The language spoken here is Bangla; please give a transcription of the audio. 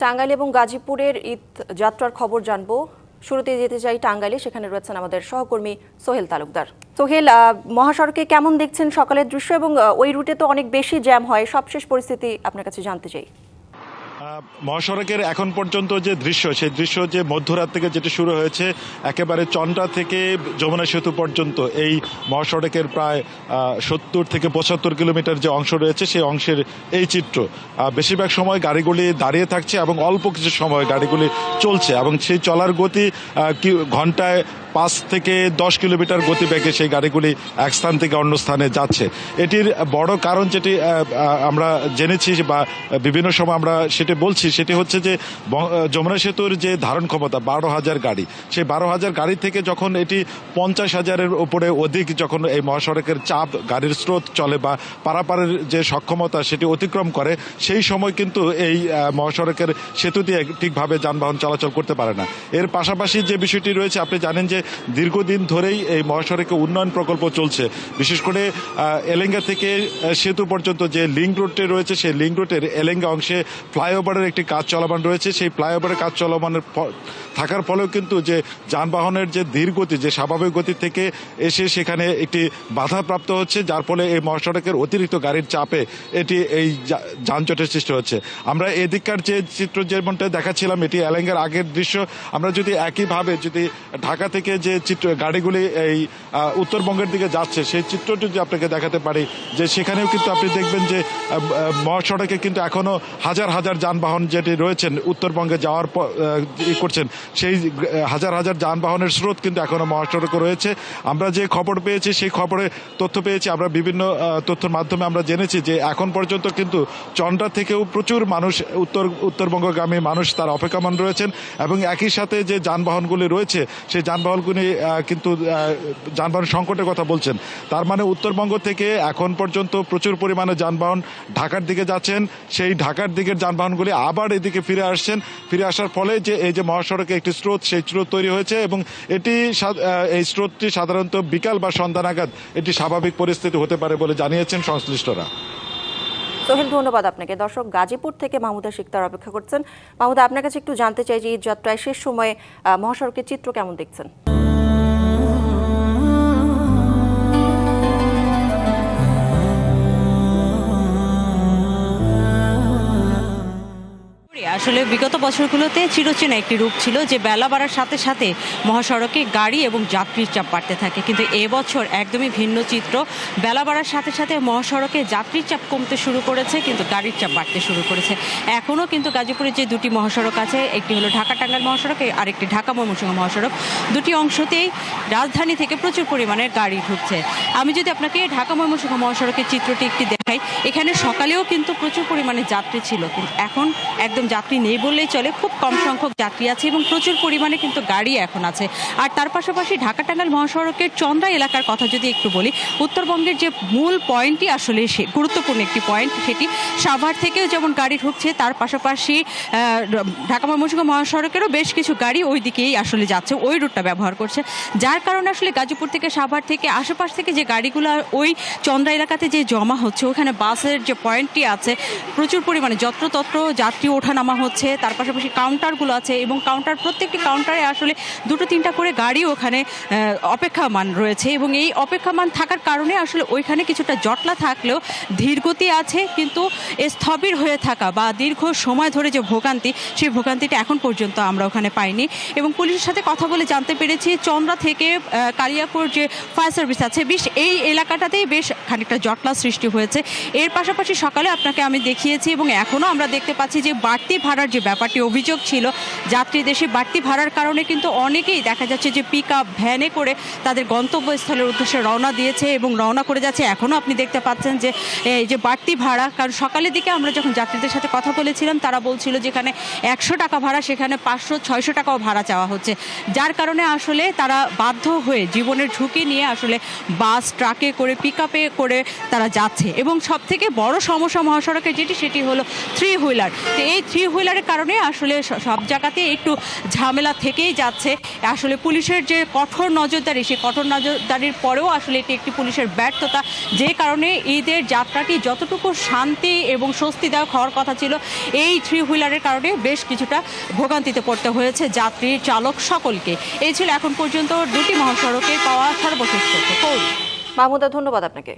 টাঙ্গাইল এবং গাজীপুরের ঈদ যাত্রার খবর জানবো। শুরুতে যেতে চাই টাঙ্গাইলে, সেখানে রয়েছেন আমাদের সহকর্মী সোহেল তালুকদার। সোহেল, মহাসড়কে কেমন দেখছেন সকালের দৃশ্য এবং ওই রুটে তো অনেক বেশি জ্যাম হয়, সবশেষ পরিস্থিতি আপনার কাছে জানতে চাই। মহাসড়কের এখন পর্যন্ত যে দৃশ্য, সেই দৃশ্য যে মধ্যরাত থেকে যেটি শুরু হয়েছে একেবারে চন্দ্রা থেকে যমুনা সেতু পর্যন্ত এই মহাসড়কের প্রায় 70 থেকে 75 কিলোমিটার যে অংশ রয়েছে সেই অংশের এই চিত্র। বেশিরভাগ সময় গাড়িগুলি দাঁড়িয়ে থাকছে এবং অল্প কিছু সময় গাড়িগুলি চলছে এবং সেই চলার গতি ঘন্টায় 5 থেকে 10 কিলোমিটার গতিবেগে সেই গাড়িগুলি এক স্থান থেকে অন্য স্থানে যাচ্ছে। এটির বড় কারণ যেটি আমরা জেনেছি বা বিভিন্ন সময় আমরা সেটি বলছি, সেটি হচ্ছে যে যমুনা সেতুর যে ধারণ ক্ষমতা 12,000 গাড়ি, সেই 12,000 গাড়ি থেকে যখন এটি 50,000-এর উপরে অধিক যখন এই মহাসড়কের চাপ, গাড়ির স্রোত চলে বা পারাপারের যে সক্ষমতা সেটি অতিক্রম করে, সেই সময় কিন্তু এই মহাসড়কের সেতু দিয়ে ঠিকভাবে যানবাহন চলাচল করতে পারে না। এর পাশাপাশি যে বিষয়টি রয়েছে, আপনি জানেন যে দীর্ঘদিন ধরেই এই মহাসড়কে উন্নয়ন প্রকল্প চলছে। বিশেষ করে এলেঙ্গা থেকে সেতু পর্যন্ত যে লিঙ্ক রোডটি রয়েছে, সেই লিঙ্ক রোডের এলেঙ্গা অংশে ফ্লাইওভারের একটি কাজ চলমান রয়েছে। সেই ফ্লাইওভারের কাজ চলমানের থাকার ফলেও কিন্তু যে যানবাহনের যে ধীর গতি, যে স্বাভাবিক গতি থেকে এসে সেখানে একটি বাধাপ্রাপ্ত হচ্ছে, যার ফলে এই মহাসড়কের অতিরিক্ত গাড়ির চাপে এটি এই যানজটের সৃষ্টি হচ্ছে। আমরা এদিককার যে চিত্র যেমনটা দেখাচ্ছিলাম, এটি এলেঙ্গার আগের দৃশ্য। আমরা যদি একইভাবে যদি ঢাকা থেকে যে চিত্র গাড়িগুলি এই উত্তরবঙ্গের দিকে যাচ্ছে সেই চিত্রটি যদি আপনাকে দেখাতে পারি, যে সেখানেও কিন্তু আপনি দেখবেন যে মহাসড়কে কিন্তু এখনো হাজার হাজার যানবাহন যেটি রয়েছেন উত্তরবঙ্গে যাওয়ার করছেন, সেই হাজার হাজার যানবাহনের স্রোত কিন্তু এখনো মহাসড়কে রয়েছে। আমরা যে খবর পেয়েছি, সেই খবরে তথ্য পেয়েছি, আমরা বিভিন্ন তথ্যের মাধ্যমে আমরা জেনেছি যে এখন পর্যন্ত কিন্তু চন্দ্রা থেকেও প্রচুর মানুষ উত্তরবঙ্গগামী মানুষ তার অপেক্ষমান রয়েছেন এবং একই সাথে যে যানবাহনগুলি রয়েছে সেই যানবাহনগুলি কিন্তু যানবাহন সংকটের কথা বলছেন। তার মানে উত্তরবঙ্গ থেকে এখন পর্যন্ত প্রচুর পরিমাণে যানবাহন ঢাকার দিকে যাচ্ছেন, সেই ঢাকার দিকের যানবাহনগুলি আবার এদিকে ফিরে আসছেন। ফিরে আসার ফলে যে এই যে মহাসড়কে একটি স্রোত, সেই স্রোত তৈরি হয়েছে এবং এই স্রোতটি সাধারণত বিকাল বা সন্ধ্যা নাগাদ এটি স্বাভাবিক পরিস্থিতি হতে পারে বলে জানিয়েছেন সংশ্লিষ্টরা। সোহেল, ধন্যবাদ আপনাকে। দর্শক, গাজীপুর থেকে মাহমুদা শিকদার অপেক্ষা করছেন। মাহমুদা, আপনার কাছে একটু জানতে চাই যে ঈদ যাত্রায় শেষ সময়ে মহাসড়কের চিত্র কেমন দেখছেন? আসলে বিগত বছরগুলোতে চিরচেনা একটি রূপ ছিল যে বেলা বাড়ার সাথে সাথে মহাসড়কে গাড়ি এবং যাত্রীর চাপ বাড়তে থাকে, কিন্তু এবছর একদমই ভিন্ন চিত্র। বেলা বাড়ার সাথে সাথে মহাসড়কে যাত্রীর চাপ কমতে শুরু করেছে, কিন্তু গাড়ির চাপ বাড়তে শুরু করেছে। এখনও কিন্তু গাজীপুরে যে দুটি মহাসড়ক আছে, একটি হলো ঢাকা টাঙ্গাইল মহাসড়ক, আরেকটি ঢাকা ময়মনসিংহ মহাসড়ক, দুটি অংশতেই রাজধানী থেকে প্রচুর পরিমাণে গাড়ি ঢুকছে। আমি যদি আপনাকে ঢাকা ময়মনসিংহ মহাসড়কের চিত্রটি একটি দেখাই, এখানে সকালেও কিন্তু প্রচুর পরিমাণে যাত্রী ছিল, কিন্তু এখন একদম যাত্রী নেই বললেই চলে। খুব কম সংখ্যক যাত্রী আছে এবং প্রচুর পরিমাণে কিন্তু গাড়ি এখন আছে। আর তার পাশাপাশি ঢাকা টাঙ্গাইল মহাসড়কের চন্দ্রা এলাকার কথা যদি একটু বলি, উত্তরবঙ্গের যে মূল পয়েন্টটি আসলে গুরুত্বপূর্ণ একটি পয়েন্ট, সেটি সাভার থেকেও যেমন গাড়ি ঢুকছে, তার পাশাপাশি ঢাকা ময়মনসিংহ মহাসড়কেরও বেশ কিছু গাড়ি ওই দিকেই আসলে যাচ্ছে, ওই রুটটা ব্যবহার করছে। যার কারণে আসলে গাজীপুর থেকে, সাভার থেকে, আশেপাশ থেকে যে গাড়িগুলো ওই চন্দ্রা এলাকাতে যে জমা হচ্ছে, ওখানে বাসের যে পয়েন্টটি আছে প্রচুর পরিমাণে যত্রতত্র যাত্রী ওঠানামা হচ্ছে। তার পাশাপাশি কাউন্টারগুলো আছে এবং প্রত্যেকটি কাউন্টারে আসলে 2-3টা করে গাড়ি ওখানে অপেক্ষামান রয়েছে এবং এই অপেক্ষামান থাকার কারণে আসলে ওইখানে কিছুটা জটলা থাকলেও ধীরগতি আছে, কিন্তু স্থবির হয়ে থাকা বা দীর্ঘ সময় ধরে যে ভোগান্তি, সেই ভোগান্তিটা এখন পর্যন্ত আমরা ওখানে পাইনি। এবং পুলিশের সাথে কথা বলে জানতে পেরেছি চন্দ্রা থেকে কালিয়াকৈর যে ফায়ার সার্ভিস আছে, এই এলাকাটাতেই বেশ খানিকটা জটলা সৃষ্টি হয়েছে। এর পাশাপাশি সকালে আপনাকে আমি দেখিয়েছি এবং এখনও আমরা দেখতে পাচ্ছি যে বাড়তি ভাড়ার যে ব্যাপারটি অভিযোগ ছিল যাত্রীদের, সেই বাড়তি ভাড়ার কারণে কিন্তু অনেকেই দেখা যাচ্ছে যে পিকআপ ভ্যানে করে তাদের গন্তব্যস্থলের উদ্দেশ্যে রওনা দিয়েছে এবং রওনা করে যাচ্ছে। এখনও আপনি দেখতে পাচ্ছেন যে এই যে বাড়তি ভাড়া, কারণ সকালের দিকে আমরা যখন যাত্রীদের সাথে কথা বলেছিলাম তারা বলছিল যেখানে 100 টাকা ভাড়া, সেখানে 500-600 টাকাও ভাড়া চাওয়া হচ্ছে, যার কারণে আসলে তারা বাধ্য হয়ে জীবনের ঝুঁকি নিয়ে আসলে বাস, ট্রাকে করে, পিকআপে করে তারা যাচ্ছে। এবং সব থেকে বড় সমস্যা মহাসড়কের সেটি হলো থ্রি হুইলার। তো এই থ্রি হুইলারের কারণে আসলে সব জায়গাতে একটু ঝামেলা থেকেই যাচ্ছে। আসলে পুলিশের যে কঠোর নজরদারি, সেই কঠোর নজরদারির পরেও আসলে এটি একটি পুলিশের ব্যর্থতা, যে কারণে ঈদের যাত্রাটি যতটুকু শান্তি এবং স্বস্তিদায়ক হওয়ার কথা ছিল, এই থ্রি হুইলারের কারণে বেশ কিছুটা ভোগান্তিতে পড়তে হয়েছে যাত্রী চালক সকলকে। এই ছিল এখন পর্যন্ত দুটি মহাসড়কে পাওয়া সর্বশেষ তথ্য। মাহমুদা, ধন্যবাদ আপনাকে।